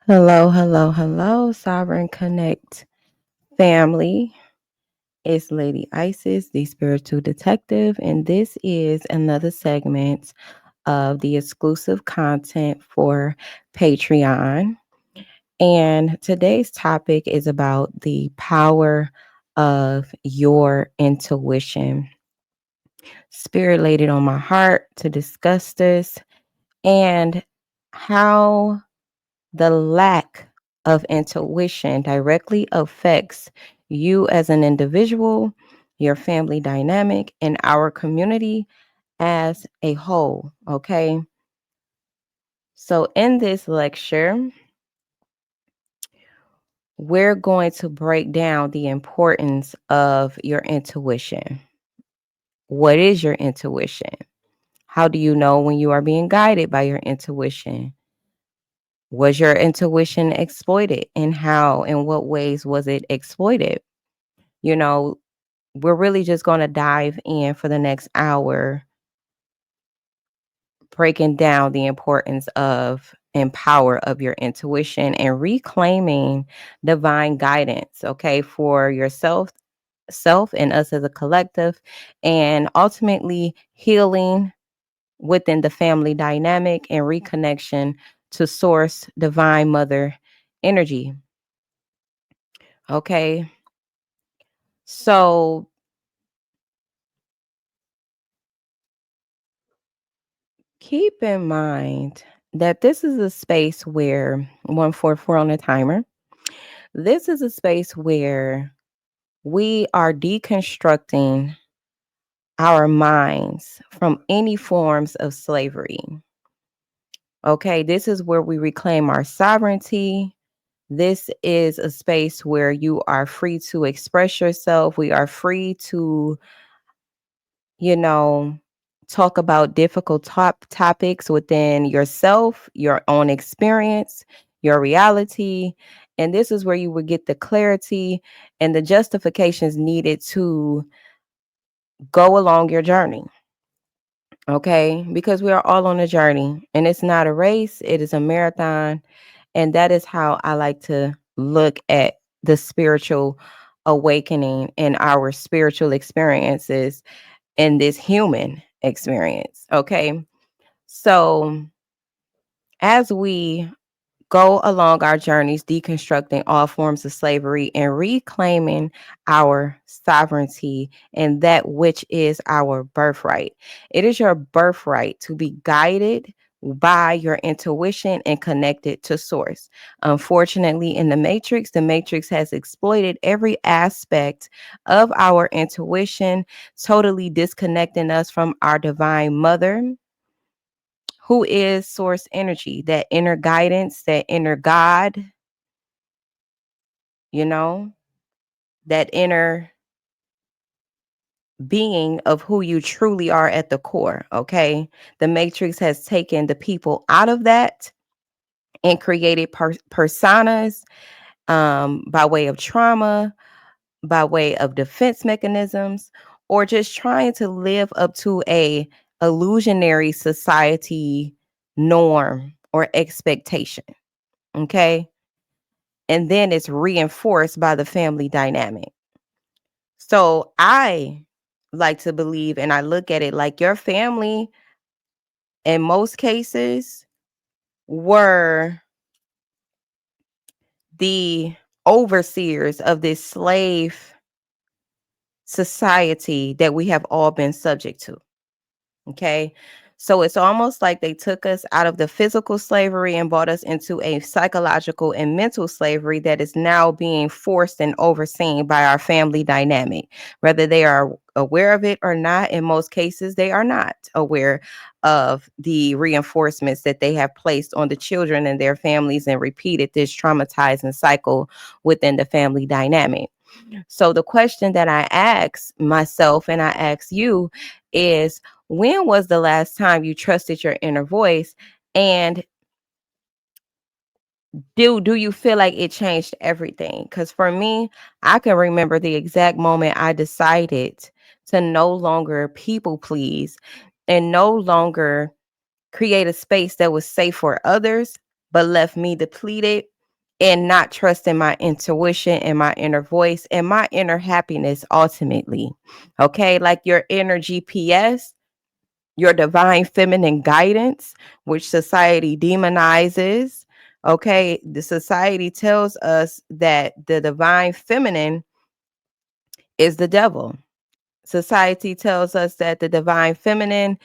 Hello, hello, hello, Sovereign Connect family. It's Lady Isis, the spiritual detective, and this is another segment of the exclusive content for Patreon. And today's topic is about the power of your intuition. Spirit laid it on my heart to discuss this and how the lack of intuition directly affects you as an individual, your family dynamic, and our community as a whole. Okay. So, in this lecture, we're going to break down the importance of your intuition. What is your intuition? How do you know when you are being guided by your intuition? Was your intuition exploited, and how, in what ways was it exploited? You know, we're really just going to dive in for the next hour, breaking down the importance of and power of your intuition and reclaiming divine guidance, okay, for yourself, self and us as a collective, and ultimately healing within the family dynamic and reconnection to source divine mother energy. Okay. So keep in mind that this is a space where 144 on the timer. This is a space where we are deconstructing our minds from any forms of slavery. Okay, this is where we reclaim our sovereignty. This is a space where you are free to express yourself. We are free to, you know, talk about difficult topics within yourself, your own experience, your reality. And this is where you would get the clarity and the justifications needed to go along your journey. Okay. Because we are all on a journey and it's not a race, it is a marathon. And that is how I like to look at the spiritual awakening and our spiritual experiences in this human experience. Okay. So, as we go along our journeys, deconstructing all forms of slavery and reclaiming our sovereignty and that which is our birthright, it is your birthright to be guided by your intuition and connected to source. Unfortunately, in the matrix has exploited every aspect of our intuition, totally disconnecting us from our divine mother, who is source energy, that inner guidance, that inner God, you know, that inner being of who you truly are at the core. Okay. The matrix has taken the people out of that and created personas, by way of trauma, by way of defense mechanisms, or just trying to live up to a illusionary society norm or expectation. Okay. And then it's reinforced by the family dynamic. So I like to believe, and I look at it like your family, in most cases, were the overseers of this slave society that we have all been subject to. Okay. So it's almost like they took us out of the physical slavery and brought us into a psychological and mental slavery that is now being forced and overseen by our family dynamic. Whether they are aware of it or not, in most cases, they are not aware of the reinforcements that they have placed on the children and their families and repeated this traumatizing cycle within the family dynamic. So the question that I ask myself and I ask you is, when was the last time you trusted your inner voice? And do you feel like it changed everything? Because for me, I can remember the exact moment I decided to no longer people please and no longer create a space that was safe for others, but left me depleted and not trusting my intuition and my inner voice and my inner happiness ultimately. Okay, like your inner GPS, your divine feminine guidance, which society demonizes. Okay, the society tells us that the divine feminine is the devil. Society tells us that the divine feminine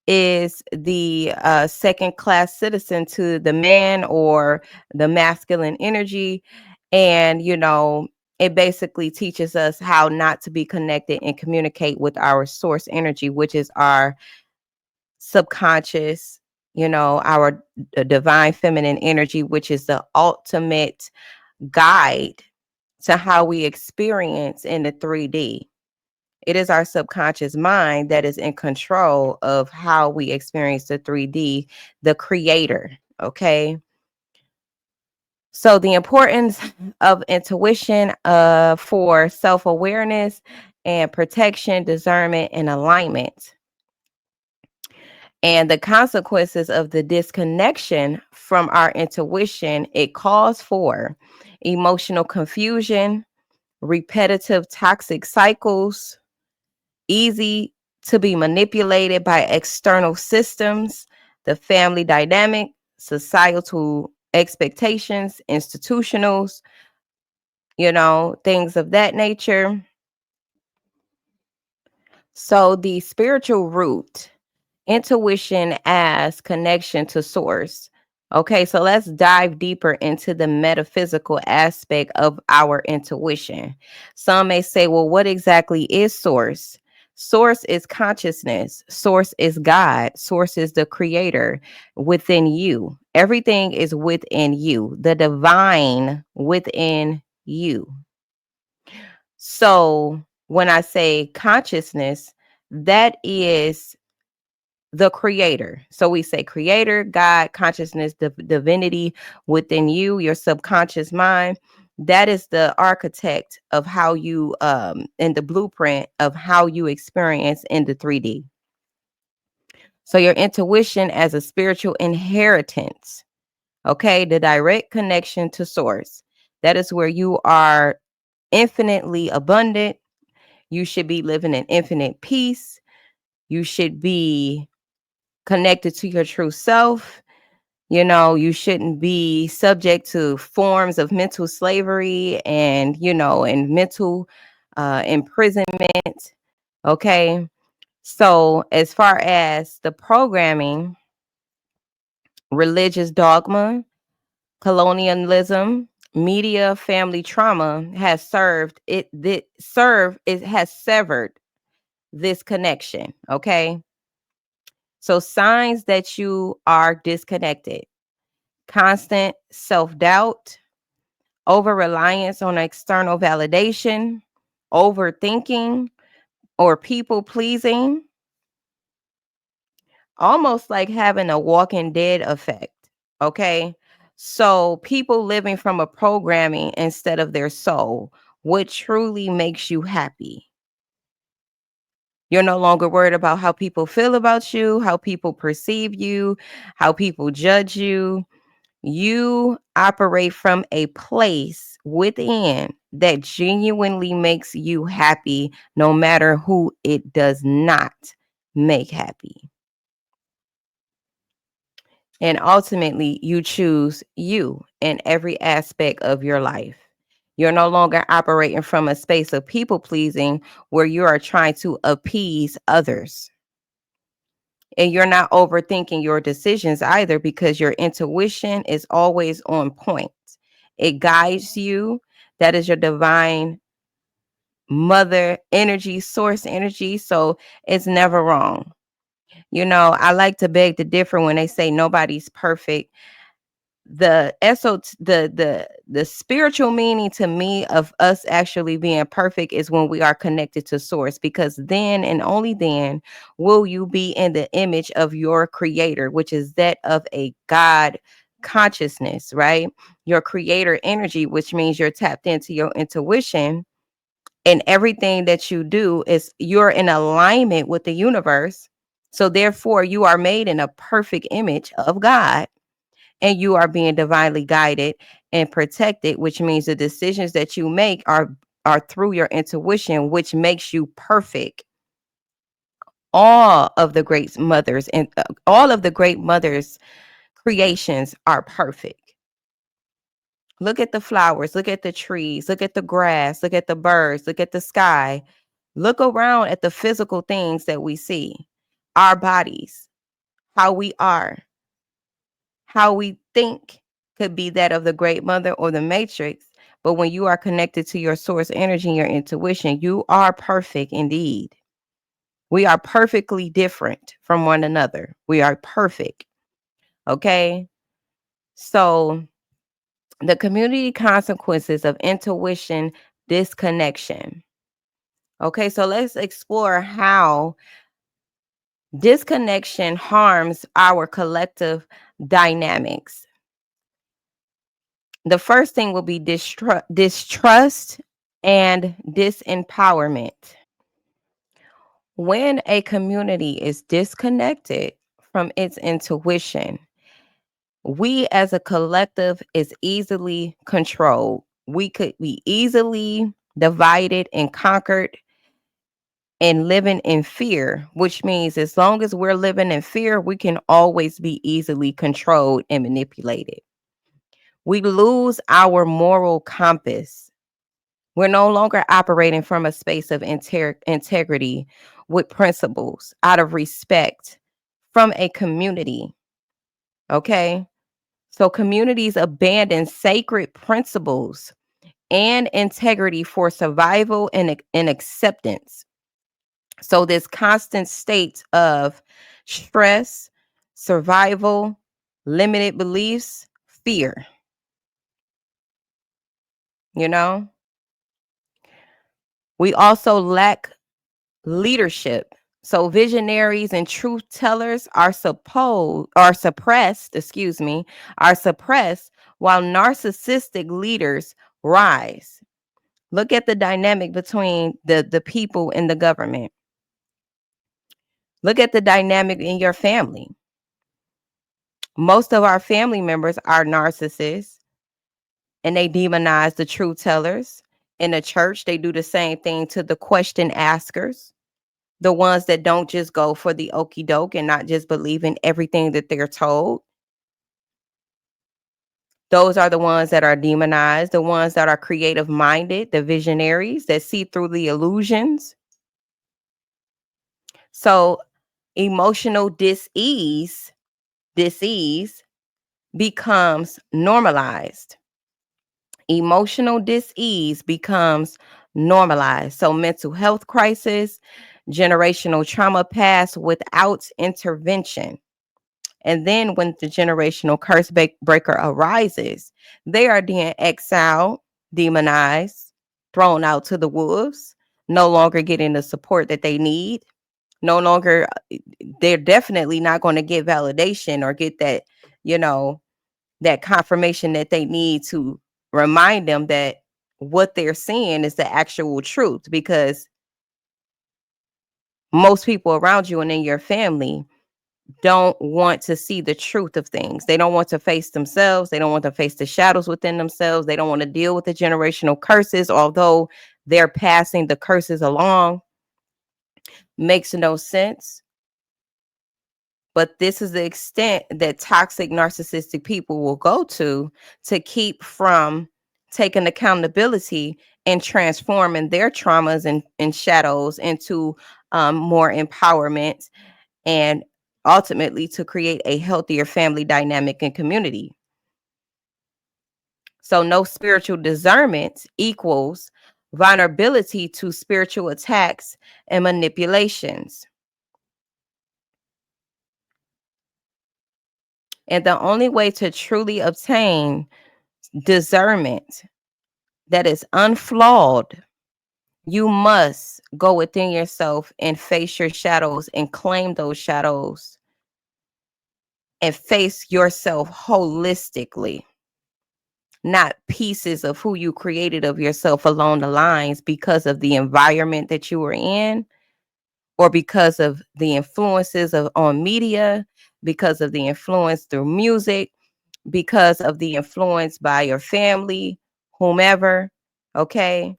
is the second class citizen to the man or the masculine energy. And, it basically teaches us how not to be connected and communicate with our source energy, which is our subconscious, our divine feminine energy, which is the ultimate guide to how we experience in the 3D. It is our subconscious mind that is in control of how we experience the 3D, the creator. Okay. So, the importance of intuition for self awareness and protection, discernment, and alignment, and the consequences of the disconnection from our intuition, it calls for emotional confusion, repetitive toxic cycles, easy to be manipulated by external systems, the family dynamic, societal expectations, institutionals, things of that nature. So the spiritual root, intuition as connection to source. Okay, so let's dive deeper into the metaphysical aspect of our intuition. Some may say, well, what exactly is source? Source is consciousness. Source is God. Source is the creator within you. Everything is within you, the divine within you. So when I say consciousness, that is the creator. So we say creator, God, consciousness, divinity within you, your subconscious mind. That is the architect of how you in the blueprint of how you experience in the 3D. So your intuition as a spiritual inheritance, okay, the direct connection to source. That is where you are infinitely abundant. You should be living in infinite peace. You should be connected to your true self. You shouldn't be subject to forms of mental slavery and mental imprisonment. Okay. So, as far as the programming, religious dogma, colonialism, media, family trauma has it has severed this connection. Okay. So, signs that you are disconnected: constant self doubt, over reliance on external validation, overthinking, or people pleasing, almost like having a walking dead effect. Okay. So, people living from a programming instead of their soul, what truly makes you happy. You're no longer worried about how people feel about you, how people perceive you, how people judge you. You operate from a place within that genuinely makes you happy, no matter who it does not make happy. And ultimately, you choose you in every aspect of your life. You're no longer operating from a space of people pleasing where you are trying to appease others. And you're not overthinking your decisions either, because your intuition is always on point. It guides you. That is your divine mother energy, source energy. So it's never wrong. I like to beg to differ when they say nobody's perfect. The spiritual meaning to me of us actually being perfect is when we are connected to source, because then and only then will you be in the image of your creator, which is that of a God consciousness, right? Your creator energy, which means you're tapped into your intuition, and everything that you do is you're in alignment with the universe. So therefore you are made in a perfect image of God. and you are being divinely guided and protected, which means the decisions that you make are through your intuition, which makes you perfect. All of the great mothers and all of the great mothers creations are perfect. Look at the flowers, look at the trees, look at the grass, look at the birds, look at the sky. Look around at the physical things that we see, our bodies, how we are, how we think could be that of the great mother or the matrix. But when you are connected to your source energy and your intuition, you are perfect indeed. We are perfectly different from one another. We are perfect. Okay. So the community consequences of intuition disconnection. Okay. So let's explore how disconnection harms our collective dynamics. The first thing will be distrust and disempowerment. When a community is disconnected from its intuition, we as a collective is easily controlled. We could be easily divided and conquered and living in fear, which means as long as we're living in fear, we can always be easily controlled and manipulated. We lose our moral compass. We're no longer operating from a space of integrity with principles out of respect from a community. Okay. So communities abandon sacred principles and integrity for survival and acceptance. So this constant state of stress, survival, limited beliefs, fear, you know, we also lack leadership. So visionaries and truth tellers are suppressed, are suppressed while narcissistic leaders rise. Look at the dynamic between the people and the government. Look at the dynamic in your family. Most of our family members are narcissists and they demonize the truth tellers. In the church, they do the same thing to the question askers, the ones that don't just go for the okey doke and not just believe in everything that they're told. Those are the ones that are demonized, the ones that are creative minded, the visionaries that see through the illusions. So emotional disease becomes normalized. Emotional disease becomes normalized. So mental health crisis, generational trauma passed without intervention. And then when the generational curse breaker arises, they are then exiled, demonized, thrown out to the wolves, no longer getting the support that they need. No longer, they're definitely not going to get validation or get that, you know, that confirmation that they need to remind them that what they're seeing is the actual truth, because most people around you and in your family don't want to see the truth of things. They don't want to face themselves. They don't want to face the shadows within themselves. They don't want to deal with the generational curses, although they're passing the curses along. Makes no sense. But this is the extent that toxic narcissistic people will go to keep from taking accountability and transforming their traumas and shadows into more empowerment, and ultimately to create a healthier family dynamic and community. So no spiritual discernment equals vulnerability to spiritual attacks and manipulations. And the only way to truly obtain discernment that is unflawed, you must go within yourself and face your shadows and claim those shadows and face yourself holistically, not pieces of who you created of yourself along the lines because of the environment that you were in, or because of the influences of on media, because of the influence through music, because of the influence by your family, whomever. Okay.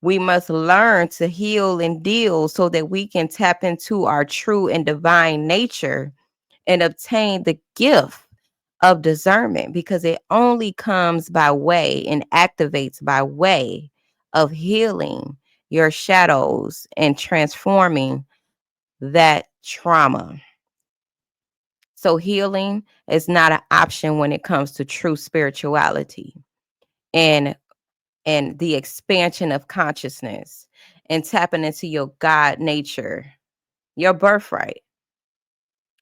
We must learn to heal and deal so that we can tap into our true and divine nature and obtain the gift of discernment, because it only comes by way and activates by way of healing your shadows and transforming that trauma. So healing is not an option when it comes to true spirituality and the expansion of consciousness and tapping into your God nature, your birthright.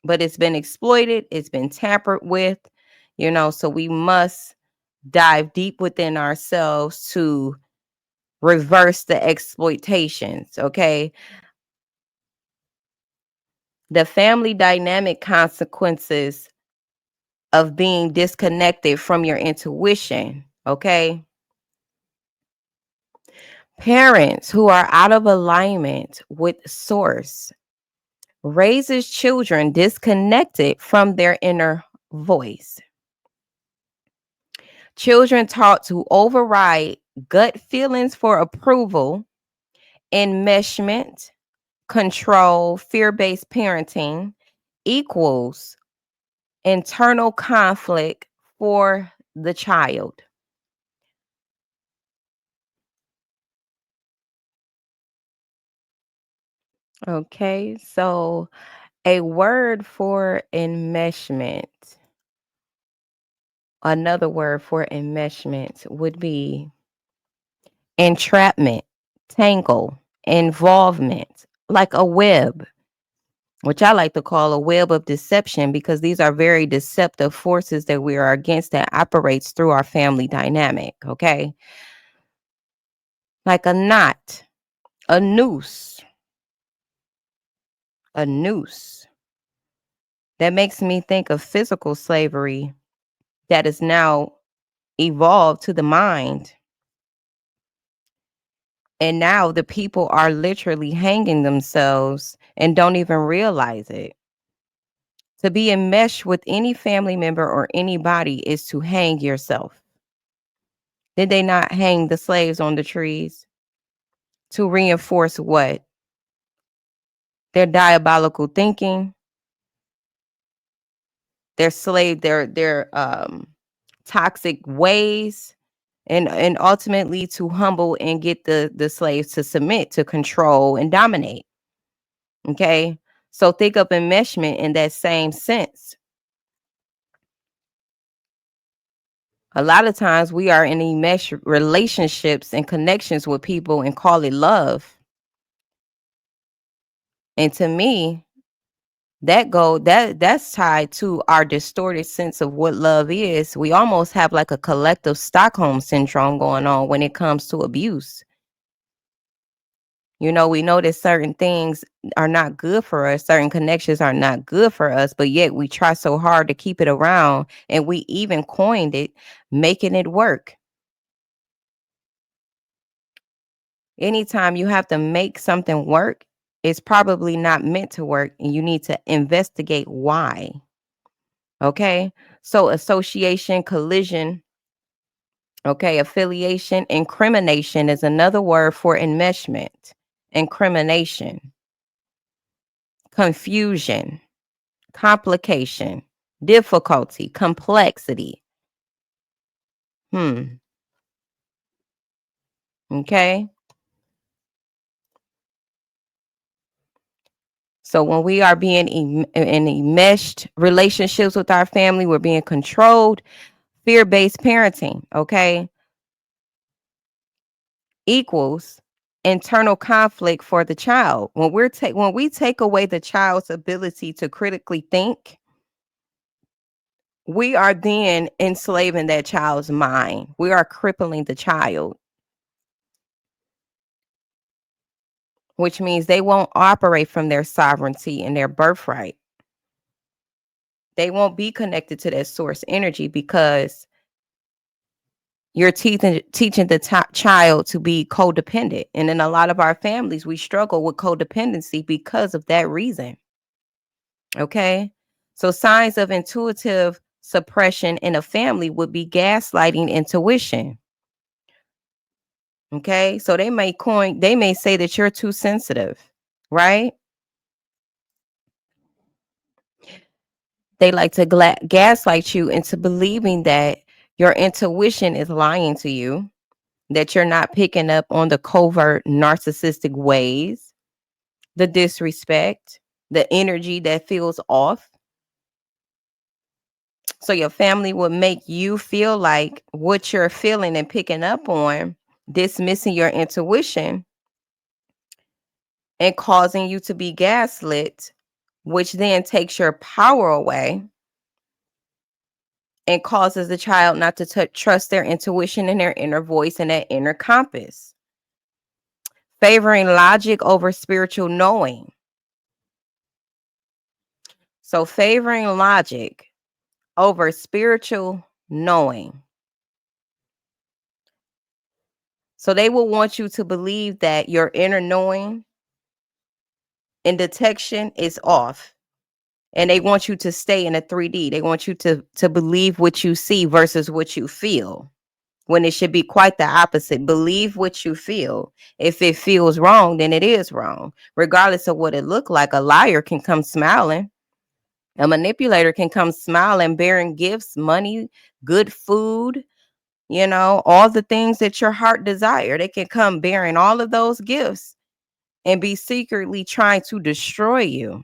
But it's been exploited, it's been tampered with, so we must dive deep within ourselves to reverse the exploitations, okay? The family dynamic consequences of being disconnected from your intuition, okay? Parents who are out of alignment with source raises children disconnected from their inner voice. Children taught to override gut feelings for approval, enmeshment, control, fear-based parenting equals internal conflict for the child. Okay, so a word for enmeshment, another word for enmeshment would be entrapment, tangle, involvement, like a web, which I like to call a web of deception, because these are very deceptive forces that we are against that operates through our family dynamic, okay? Like a knot, a noose, a noose. That makes me think of physical slavery that is now evolved to the mind. And now the people are literally hanging themselves and don't even realize it. To be enmeshed with any family member or anybody is to hang yourself. Did they not hang the slaves on the trees to reinforce what? Their diabolical thinking, their toxic ways, and ultimately to humble and get the slaves to submit, to control and dominate. Okay? So think of enmeshment in that same sense. A lot of times we are in enmeshed relationships and connections with people and call it love. And to me, that's tied to our distorted sense of what love is. We almost have like a collective Stockholm syndrome going on when it comes to abuse. We know that certain things are not good for us, certain connections are not good for us, but yet we try so hard to keep it around, and we even coined it, making it work. Anytime you have to make something work, it's probably not meant to work, and you need to investigate why. Okay? So association, collision, okay, affiliation, incrimination is another word for enmeshment. Incrimination, confusion, complication, difficulty, complexity. Okay. So when we are being in enmeshed relationships with our family, we're being controlled. Fear-based parenting, okay, equals internal conflict for the child. When we take away the child's ability to critically think, we are then enslaving that child's mind. We are crippling the child, which means they won't operate from their sovereignty and their birthright. They won't be connected to that source energy, because you're teaching the child to be codependent. And in a lot of our families, we struggle with codependency because of that reason. Okay. So signs of intuitive suppression in a family would be gaslighting intuition. Okay, so they may say that you're too sensitive, right? They like to gaslight you into believing that your intuition is lying to you, that you're not picking up on the covert narcissistic ways, the disrespect, the energy that feels off. So your family will make you feel like what you're feeling and picking up on, dismissing your intuition and causing you to be gaslit, which then takes your power away and causes the child not to trust their intuition and their inner voice and that inner compass. Favoring logic over spiritual knowing. So favoring logic over spiritual knowing. So they will want you to believe that your inner knowing and detection is off. And they want you to stay in a 3D. They want you to believe what you see versus what you feel, when it should be quite the opposite. Believe what you feel. If it feels wrong, then it is wrong. Regardless of what it looked like, a liar can come smiling. A manipulator can come smiling, bearing gifts, money, good food, all the things that your heart desire. They can come bearing all of those gifts and be secretly trying to destroy you.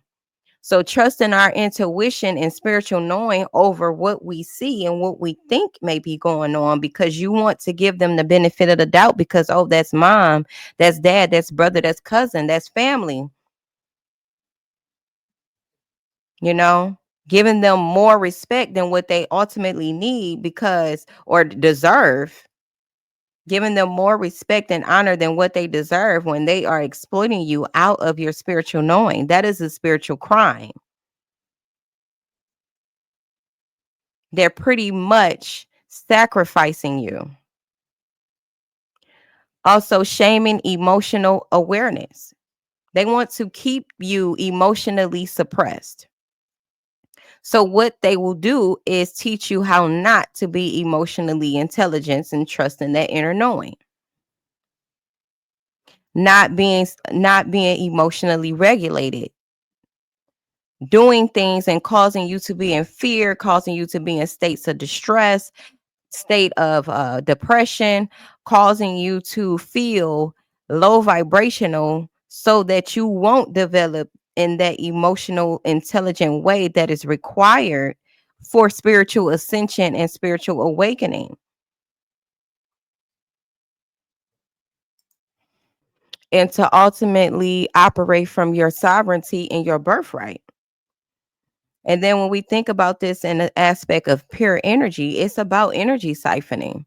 So trusting our intuition and spiritual knowing over what we see and what we think may be going on, because you want to give them the benefit of the doubt, because, oh, that's mom, that's dad, that's brother, that's cousin, that's family. Giving them more respect than what they ultimately need or deserve. Giving them more respect and honor than what they deserve when they are exploiting you out of your spiritual knowing. That is a spiritual crime. They're pretty much sacrificing you. Also, shaming emotional awareness. They want to keep you emotionally suppressed. So what they will do is teach you how not to be emotionally intelligent and trust in that inner knowing. Not being emotionally regulated. Doing things and causing you to be in fear, causing you to be in states of distress, state of depression, causing you to feel low vibrational so that you won't develop in that emotional intelligent way that is required for spiritual ascension and spiritual awakening, and to ultimately operate from your sovereignty and your birthright. And then when we think about this in the aspect of pure energy, it's about energy siphoning.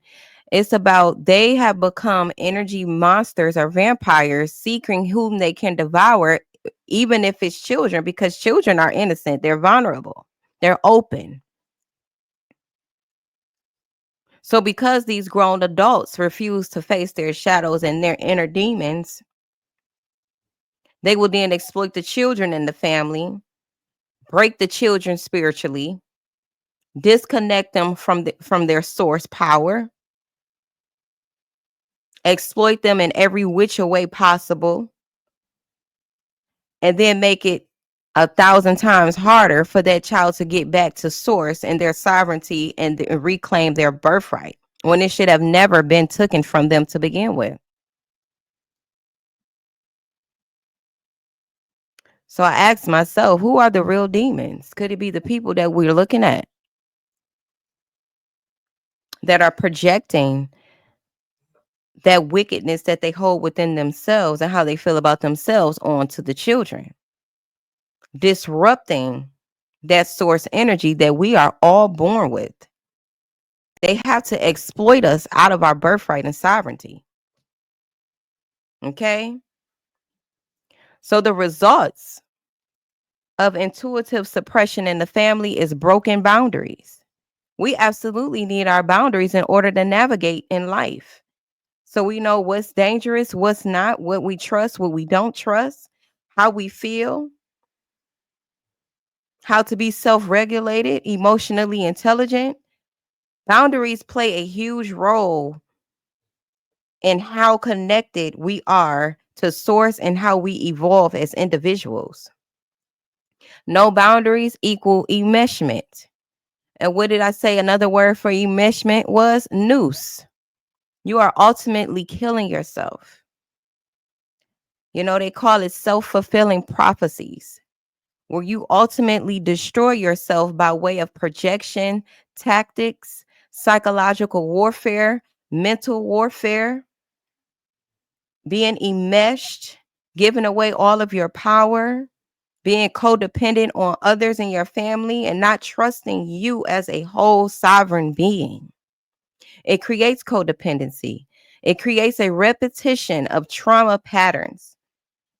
It's about they have become energy monsters or vampires seeking whom they can devour, even if it's children, because children are innocent. They're vulnerable. They're open. So because these grown adults refuse to face their shadows and their inner demons, they will then exploit the children in the family, break the children spiritually, disconnect them from their source power, exploit them in every which way possible, and then make it 1,000 times harder for that child to get back to source and their sovereignty and reclaim their birthright, when it should have never been taken from them to begin with. So I asked myself, who are the real demons? Could it be the people that we're looking at that are projecting that wickedness that they hold within themselves and how they feel about themselves onto the children, disrupting that source energy that we are all born with? They have to exploit us out of our birthright and sovereignty. Okay? So the results of intuitive suppression in the family is broken boundaries. We absolutely need our boundaries in order to navigate in life. So we know what's dangerous, what's not, what we trust, what we don't trust, how we feel. how to be self-regulated, emotionally intelligent. Boundaries play a huge role in how connected we are to source and how we evolve as individuals. No boundaries equal enmeshment. And what did I say? Another word for enmeshment was noose. You are ultimately killing yourself. They call it self-fulfilling prophecies, where you ultimately destroy yourself by way of projection, tactics, psychological warfare, mental warfare, being enmeshed, giving away all of your power, being codependent on others in your family, and not trusting you as a whole sovereign being. It creates codependency. It creates a repetition of trauma patterns.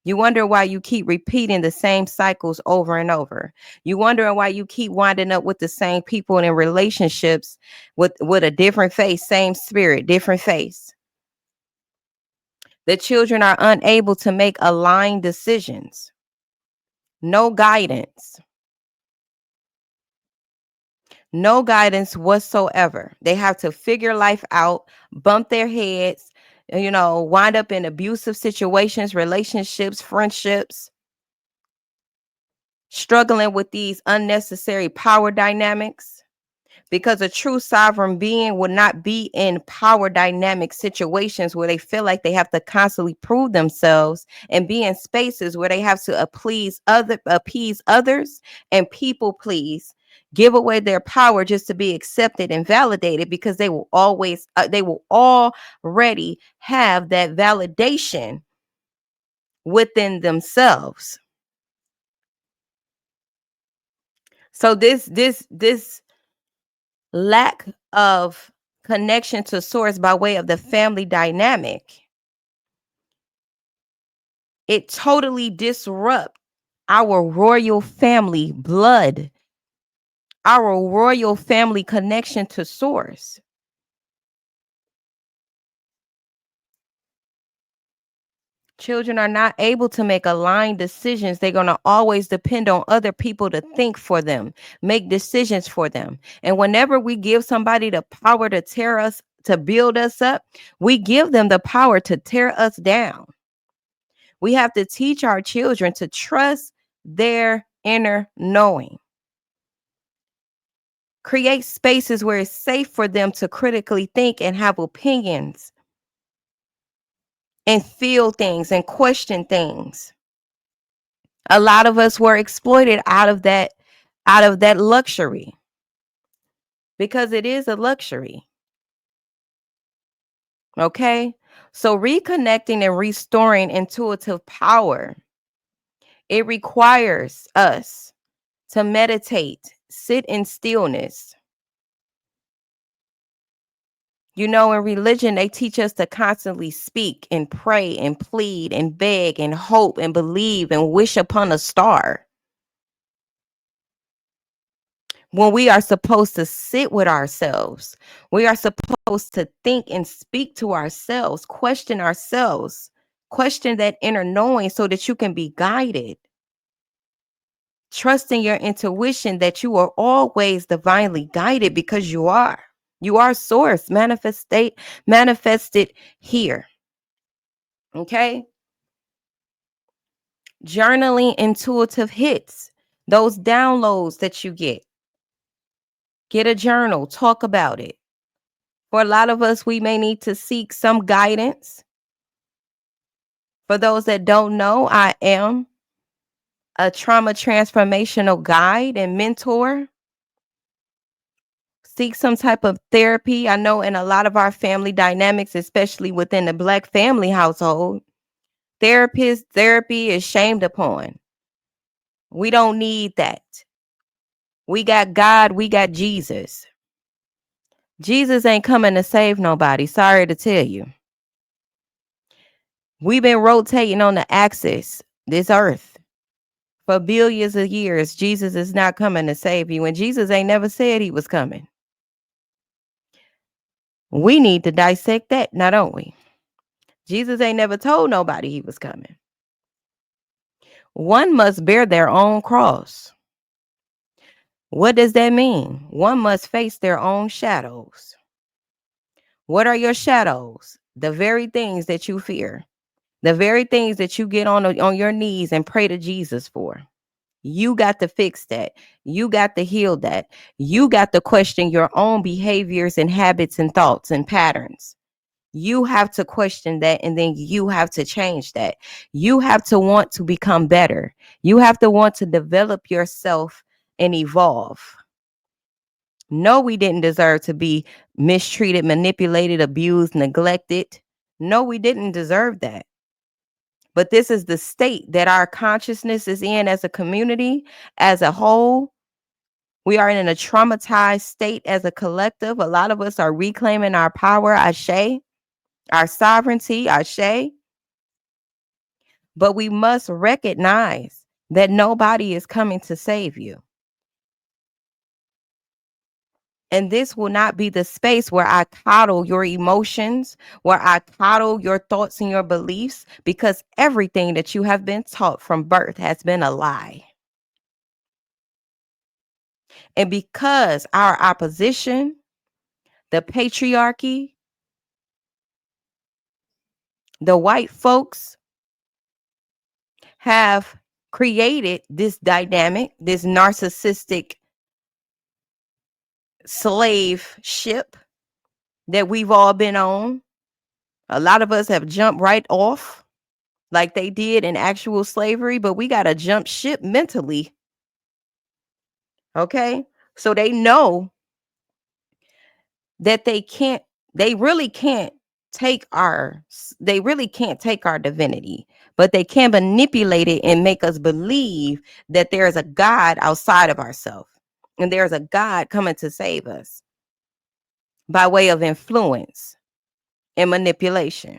You wonder why you keep repeating the same cycles over and over. You wonder why you keep winding up with the same people and in relationships with a different face, same spirit, different face. The children are unable to make aligned decisions. No guidance. No guidance whatsoever. They have to figure life out, bump their heads, wind up in abusive situations, relationships, friendships, struggling with these unnecessary power dynamics. Because a true sovereign being would not be in power dynamic situations where they feel like they have to constantly prove themselves, and be in spaces where they have to appease others and people please, give away their power just to be accepted and validated, because they will already have that validation within themselves. So this lack of connection to source by way of the family dynamic, it totally disrupts our royal family blood, our royal family connection to source. Children are not able to make aligned decisions. They're going to always depend on other people to think for them, make decisions for them. And whenever we give somebody the power to tear us, to build us up, we give them the power to tear us down. We have to teach our children to trust their inner knowing. Create spaces where it's safe for them to critically think and have opinions and feel things and question things. A lot of us were exploited out of that luxury, because it is a luxury. Okay? So reconnecting and restoring intuitive power, it requires us to meditate, sit in stillness. In religion, they teach us to constantly speak and pray and plead and beg and hope and believe and wish upon a star, when we are supposed to sit with ourselves. We are supposed to think and speak to ourselves, question ourselves, question that inner knowing so that you can be guided. Trusting your intuition that you are always divinely guided, because you are. You are source manifested here. Okay? Journaling intuitive hits, those downloads that you get. Get a journal, talk about it. For a lot of us, we may need to seek some guidance. For those that don't know, I am a trauma transformational guide and mentor. Seek some type of therapy. I know in a lot of our family dynamics, especially within the Black family household, therapy is shamed upon. We don't need that. We got God, we got Jesus. Jesus ain't coming to save nobody. Sorry to tell you. We've been rotating on the axis, this earth, for billions of years. Jesus is not coming to save you. And Jesus ain't never said he was coming. We need to dissect that, now don't we? Jesus ain't never told nobody he was coming. One must bear their own cross. What does that mean? One must face their own shadows. What are your shadows? The very things that you fear, the very things that you get on your knees and pray to Jesus for. You got to fix that. You got to heal that. You got to question your own behaviors and habits and thoughts and patterns. You have to question that, and then you have to change that. You have to want to become better. You have to want to develop yourself and evolve. No, we didn't deserve to be mistreated, manipulated, abused, neglected. No, we didn't deserve that. But this is the state that our consciousness is in as a community, as a whole. We are in a traumatized state as a collective. A lot of us are reclaiming our power, ashe, our sovereignty, ashe. But we must recognize that nobody is coming to save you. And this will not be the space where I coddle your emotions, where I coddle your thoughts and your beliefs, because everything that you have been taught from birth has been a lie. And because our opposition, the patriarchy, the white folks have created this dynamic, this narcissistic slave ship that we've all been on. A lot of us have jumped right off like they did in actual slavery, but we got to jump ship mentally. Okay? So they know that they really can't take our divinity, but they can manipulate it and make us believe that there's a God outside of ourselves and there's a God coming to save us by way of influence and manipulation.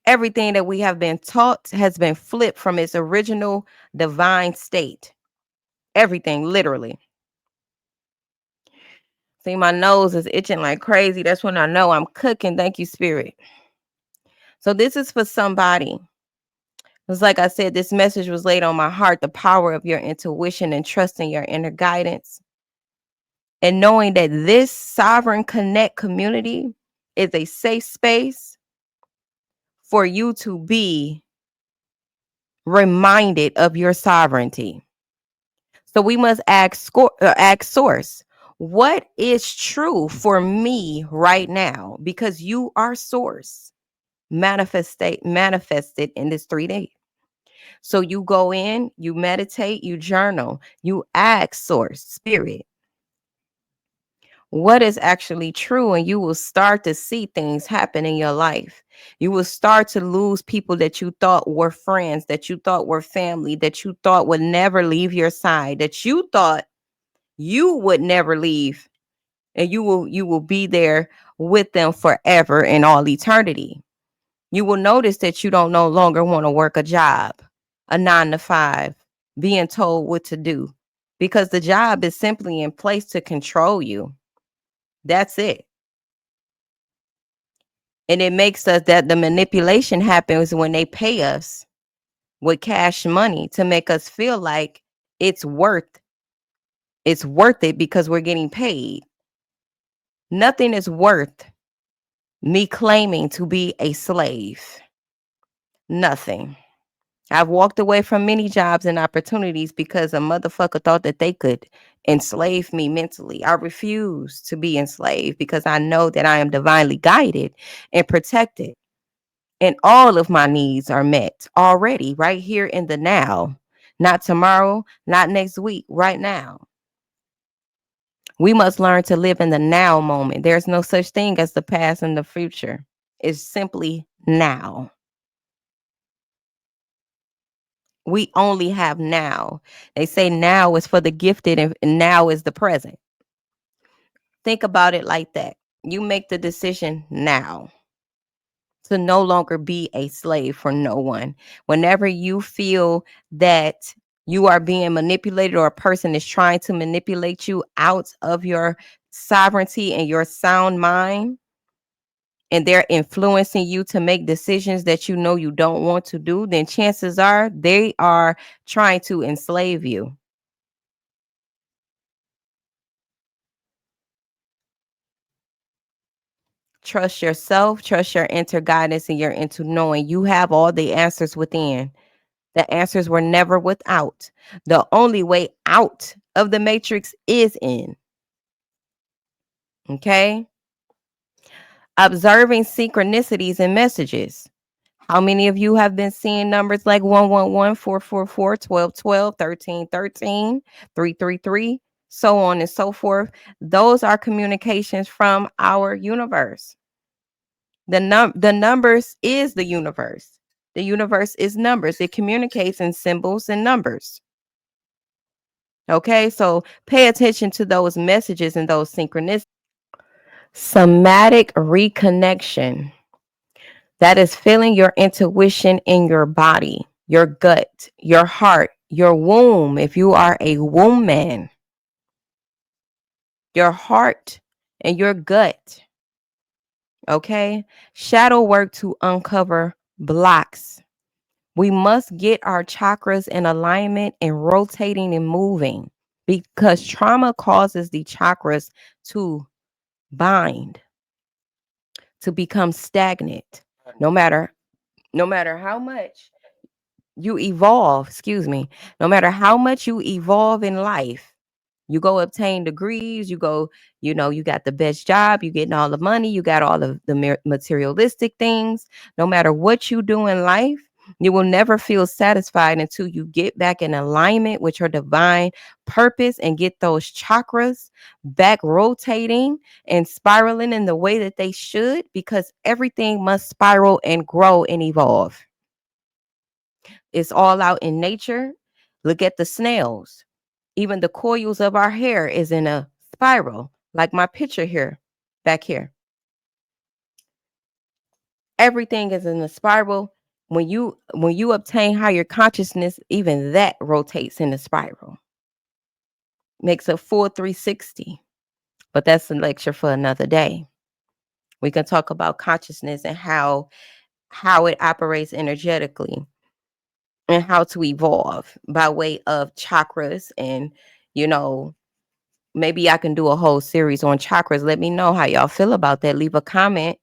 Everything that we have been taught has been flipped from its original divine state. Everything, literally. See, my nose is itching like crazy. That's when I know I'm cooking. Thank you, Spirit. So this is for somebody. It's like I said, this message was laid on my heart, the power of your intuition and trusting your inner guidance. And knowing that this Sovereign Connect community is a safe space for you to be reminded of your sovereignty. So we must ask source, what is true for me right now? Because you are source manifested in this 3 days. So you go in, you meditate, you journal, you ask source, spirit, what is actually true, and you will start to see things happen in your life. You will start to lose people that you thought were friends, that you thought were family, that you thought would never leave your side, that you thought you would never leave, and you will be there with them forever in all eternity. You will notice that you don't no longer want to work a job, a 9 to 5, being told what to do, because the job is simply in place to control you. That's it. And it makes us that the manipulation happens when they pay us with cash money to make us feel like it's worth it because we're getting paid. Nothing is worth me claiming to be a slave. Nothing. I've walked away from many jobs and opportunities because a motherfucker thought that they could enslave me mentally. I refuse to be enslaved because I know that I am divinely guided and protected. And all of my needs are met already right here in the now. Not tomorrow, not next week, right now. We must learn to live in the now moment. There's no such thing as the past and the future. It's simply now. We only have now. They say now is for the gifted and now is the present. Think about it like that. You make the decision now to no longer be a slave for no one. Whenever you feel that you are being manipulated or a person is trying to manipulate you out of your sovereignty and your sound mind, and they're influencing you to make decisions that you know you don't want to do, then chances are they are trying to enslave you. Trust yourself, trust your inner guidance and your into knowing you have all the answers within. The answers were never without. The only way out of the matrix is in. Okay? Observing synchronicities and messages. How many of you have been seeing numbers like 111, 444, 1212, 1313, 333, so on and so forth? Those are communications from our universe. The numbers is the universe. The universe is numbers. It communicates in symbols and numbers. Okay, so pay attention to those messages and those synchronicities. Somatic reconnection. That is feeling your intuition in your body, your gut, your heart, your womb. If you are a woman, your heart and your gut. Okay, shadow work to uncover blocks. We must get our chakras in alignment and rotating and moving because trauma causes the chakras to bind, to become stagnant. No matter how much you evolve, excuse me, no matter how much you evolve in life, you go obtain degrees, you go, you got the best job, you getting all the money, you got all of the materialistic things. No matter what you do in life, you will never feel satisfied until you get back in alignment with your divine purpose and get those chakras back rotating and spiraling in the way that they should, because everything must spiral and grow and evolve. It's all out in nature. Look at the snails. Even the coils of our hair is in a spiral, like my picture here, back here. Everything is in a spiral. When you obtain higher consciousness, even that rotates in a spiral. Makes a full 360. But that's a lecture for another day. We can talk about consciousness and how it operates energetically and how to evolve by way of chakras. And you know maybe I can do a whole series on chakras. Let me know how y'all feel about that. Leave a comment.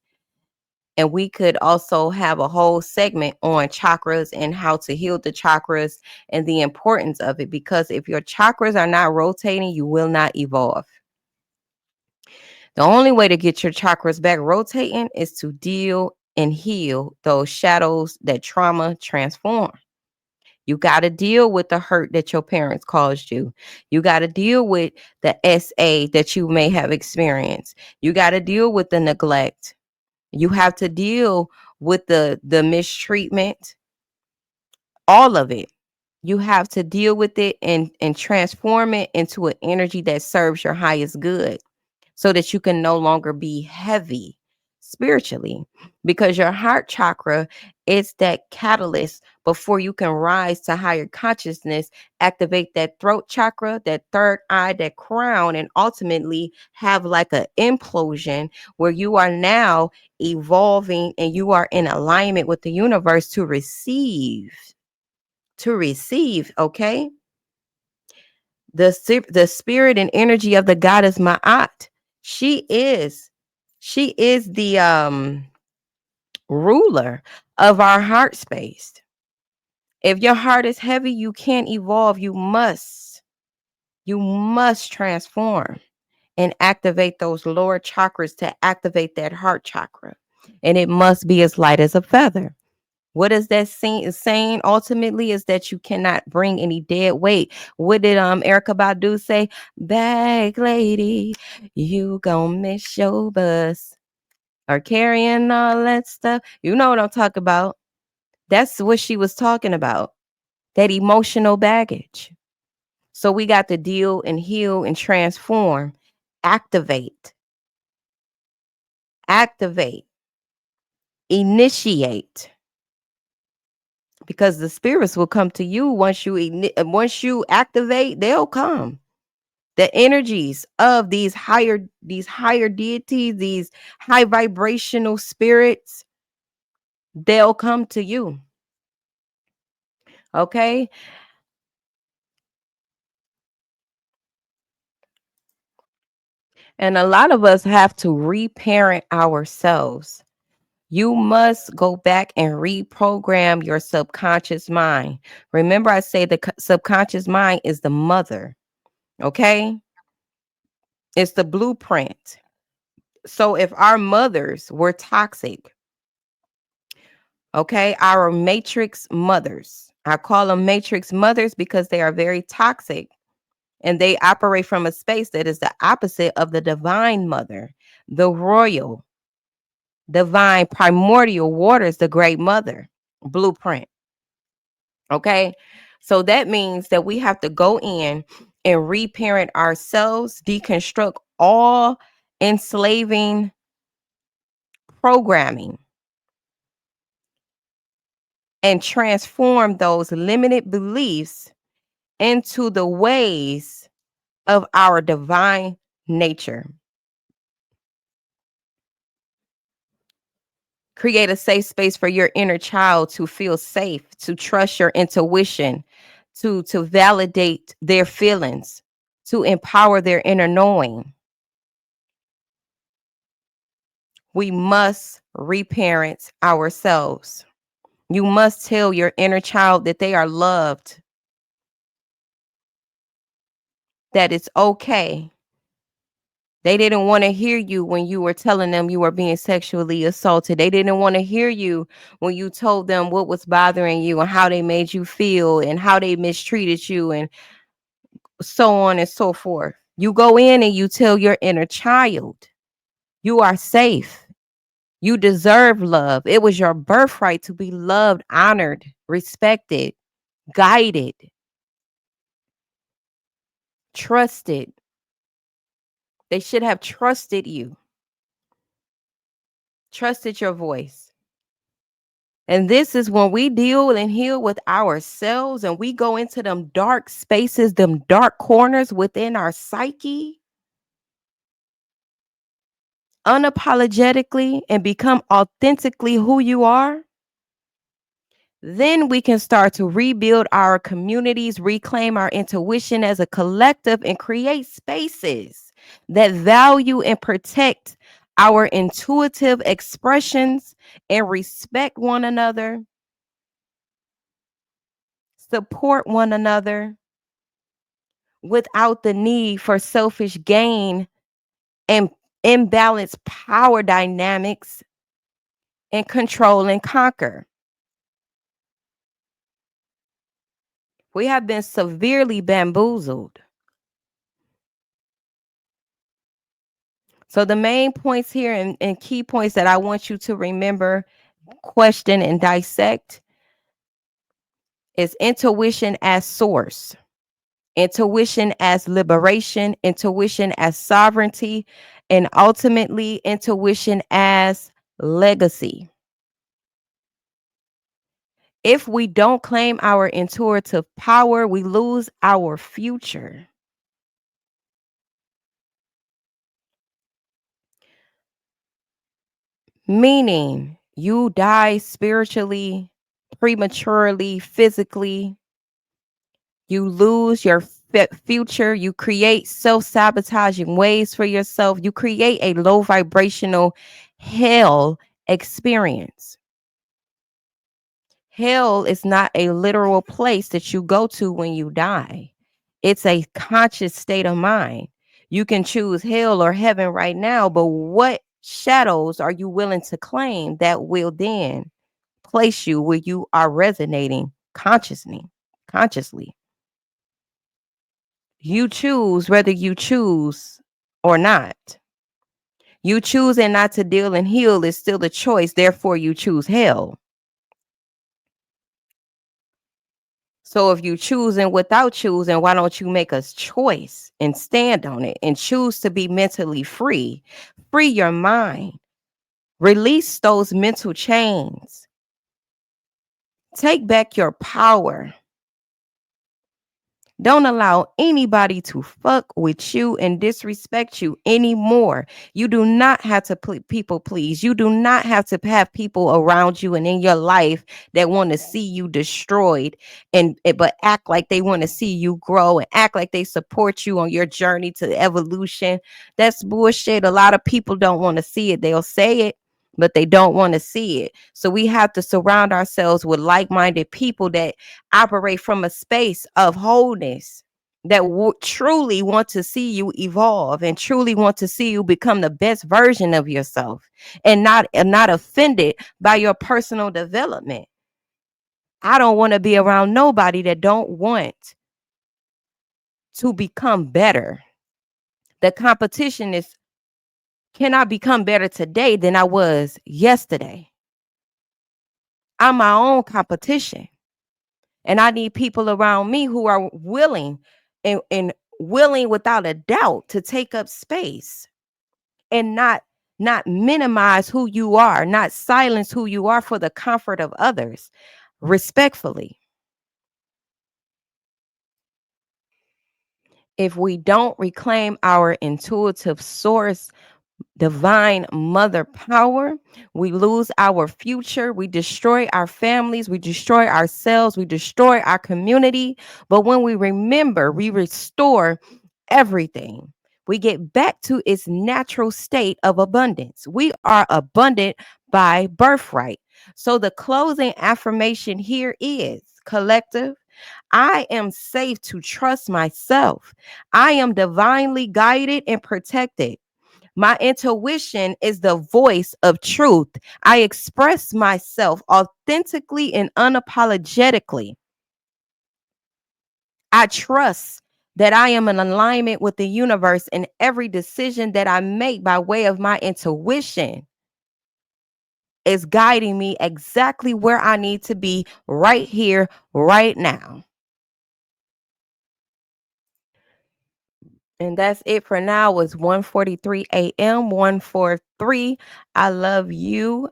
And we could also have a whole segment on chakras and how to heal the chakras and the importance of it. Because if your chakras are not rotating, you will not evolve. The only way to get your chakras back rotating is to deal and heal those shadows that trauma transform. You got to deal with the hurt that your parents caused you. You got to deal with the SA that you may have experienced. You got to deal with the neglect. You have to deal with the mistreatment, all of it. You have to deal with it and transform it into an energy that serves your highest good, so that you can no longer be heavy spiritually, because your heart chakra is that catalyst before you can rise to higher consciousness, activate that throat chakra, that third eye, that crown, and ultimately have like an implosion where you are now evolving and you are in alignment with the universe to receive. Okay, the spirit and energy of the goddess Ma'at. She is she is the ruler of our heart space. If your heart is heavy, you can't evolve. You must transform and activate those lower chakras to activate that heart chakra. And it must be as light as a feather. What is that saying ultimately is that you cannot bring any dead weight. What did Erica Badu say? Bag lady, you gonna miss your bus. Or carrying all that stuff. You know what I'm talking about. That's what she was talking about. That emotional baggage. So we got to deal and heal and transform. Activate. Activate. Initiate. Because the spirits will come to you once you activate, they'll come. The energies of these higher deities, these high vibrational spirits, they'll come to you. Okay? And a lot of us have to reparent ourselves. You must go back and reprogram your subconscious mind. Remember, I say the subconscious mind is the mother, okay? It's the blueprint. So if our mothers were toxic, okay, our matrix mothers, I call them matrix mothers because they are very toxic and they operate from a space that is the opposite of the divine mother, the royal, divine, primordial waters, the great mother blueprint. Okay. So that means that we have to go in and reparent ourselves, deconstruct all enslaving programming, and transform those limited beliefs into the ways of our divine nature. Create a safe space for your inner child to feel safe, to trust your intuition, to validate their feelings, to empower their inner knowing. We must reparent ourselves. You must tell your inner child that they are loved, that it's okay. They didn't want to hear you when you were telling them you were being sexually assaulted. They didn't want to hear you when you told them what was bothering you and how they made you feel and how they mistreated you and so on and so forth. You go in and you tell your inner child, you are safe. You deserve love. It was your birthright to be loved, honored, respected, guided, trusted. They should have trusted you, trusted your voice. And this is when we deal and heal with ourselves and we go into them dark spaces, them dark corners within our psyche, unapologetically, and become authentically who you are. Then we can start to rebuild our communities, reclaim our intuition as a collective, and create spaces that value and protect our intuitive expressions and respect one another, support one another without the need for selfish gain and imbalanced power dynamics and control and conquer. We have been severely bamboozled. So the main points here and key points that I want you to remember, question, and dissect is intuition as source, intuition as liberation, intuition as sovereignty, and ultimately intuition as legacy. If we don't claim our intuitive power, we lose our future. Meaning, you die spiritually, prematurely, physically. You lose your future. You create self sabotaging ways for yourself. You create a low vibrational hell experience. Hell is not a literal place that you go to when you die. It's a conscious state of mind. You can choose hell or heaven right now, but what shadows are you willing to claim that will then place you where you are resonating consciously? You choose whether you choose or not. You choosing not to deal and heal is still a choice, therefore you choose hell. So if you choosing without choosing, why don't you make a choice and stand on it and choose to be mentally free? Free your mind. Release those mental chains. Take back your power. Don't allow anybody to fuck with you and disrespect you anymore. You do not have to people please. You do not have to have people around you and in your life that want to see you destroyed and but act like they want to see you grow and act like they support you on your journey to evolution. That's bullshit. A lot of people don't want to see it. They'll say it, but they don't want to see it. So we have to surround ourselves with like-minded people that operate from a space of wholeness, that truly want to see you evolve and truly want to see you become the best version of yourself, and not offended by your personal development. I don't want to be around nobody that don't want to become better. The competition is, can I become better today than I was yesterday? I'm my own competition. And I need people around me who are willing and willing without a doubt to take up space and not minimize who you are, not silence who you are for the comfort of others, respectfully. If we don't reclaim our intuitive source, divine mother power, we lose our future, we destroy our families, we destroy ourselves, we destroy our community. But when we remember, we restore everything. We get back to its natural state of abundance. We are abundant by birthright. So the closing affirmation here is, collective, I am safe to trust myself. I am divinely guided and protected. My intuition is the voice of truth. I express myself authentically and unapologetically. I trust that I am in alignment with the universe, and every decision that I make by way of my intuition is guiding me exactly where I need to be right here, right now. And that's it for now. It's 1:43 a.m. 143. I love you.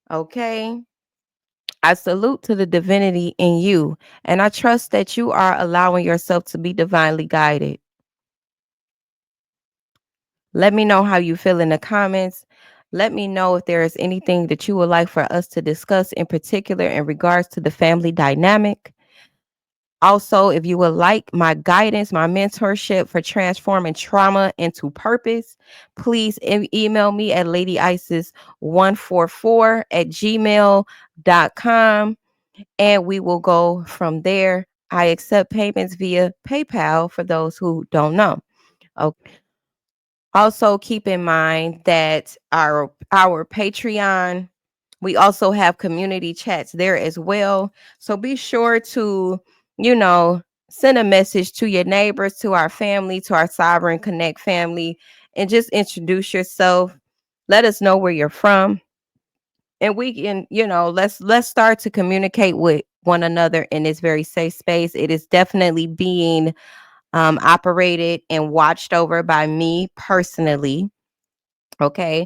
Okay. I salute to the divinity in you, and I trust that you are allowing yourself to be divinely guided. Let me know how you feel in the comments. Let me know if there is anything that you would like for us to discuss in particular in regards to the family dynamic. Also, if you would like my guidance, my mentorship for transforming trauma into purpose, please email me at ladyisis144 at gmail.com, and we will go from there. I accept payments via PayPal for those who don't know. Okay. Also, keep in mind that our Patreon, we also have community chats there as well. So be sure to, you know, send a message to your neighbors, to our family, to our Sovereign Connect family, and just introduce yourself. Let us know where you're from, and we can, let's start to communicate with one another in this very safe space. It is definitely being operated and watched over by me personally. Okay.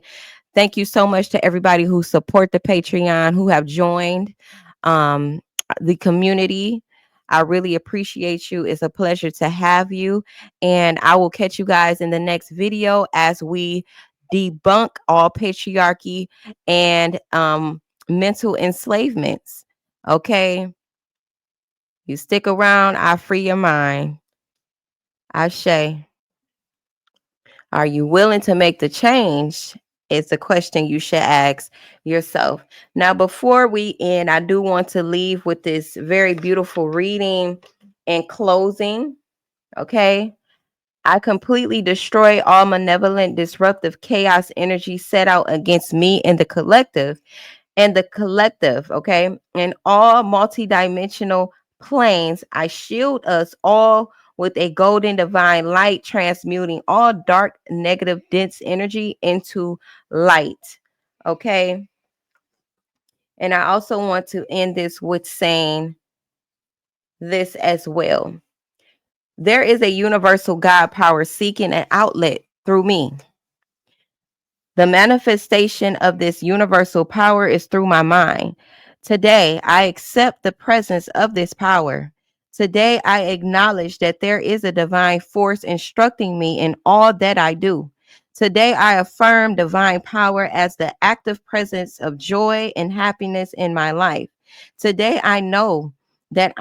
Thank you so much to everybody who support the Patreon, who have joined um, the community. I really appreciate you. It's a pleasure to have you. And I will catch you guys in the next video as we debunk all patriarchy and mental enslavements. Okay. You stick around, I free your mind. Ashe. Are you willing to make the change? It's a question you should ask yourself. Now, before we end, I do want to leave with this very beautiful reading and closing. Okay. I completely destroy all malevolent, disruptive chaos energy set out against me and the collective, okay, and all multidimensional planes. I shield us all with a golden divine light, transmuting all dark, negative, dense energy into light. Okay. And I also want to end this with saying this as well. There is a universal God power seeking an outlet through me. The manifestation of this universal power is through my mind. Today, I accept the presence of this power. Today, I acknowledge that there is a divine force instructing me in all that I do. Today, I affirm divine power as the active presence of joy and happiness in my life. Today, I know that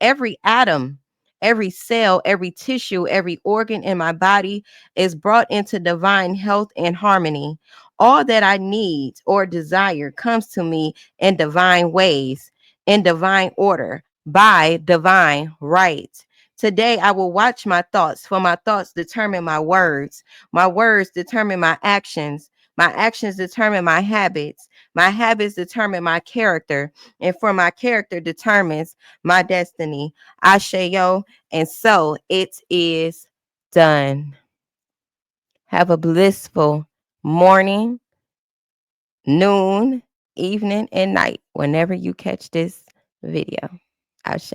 every atom, every cell, every tissue, every organ in my body is brought into divine health and harmony. All that I need or desire comes to me in divine ways, in divine order, by divine right. Today, I will watch my thoughts, for my thoughts determine my words. My words determine my actions. My actions determine my habits determine my character, and for my character determines my destiny. Ashayo, and so it is done. Have a blissful morning, noon, evening, and night whenever you catch this video. Ashe.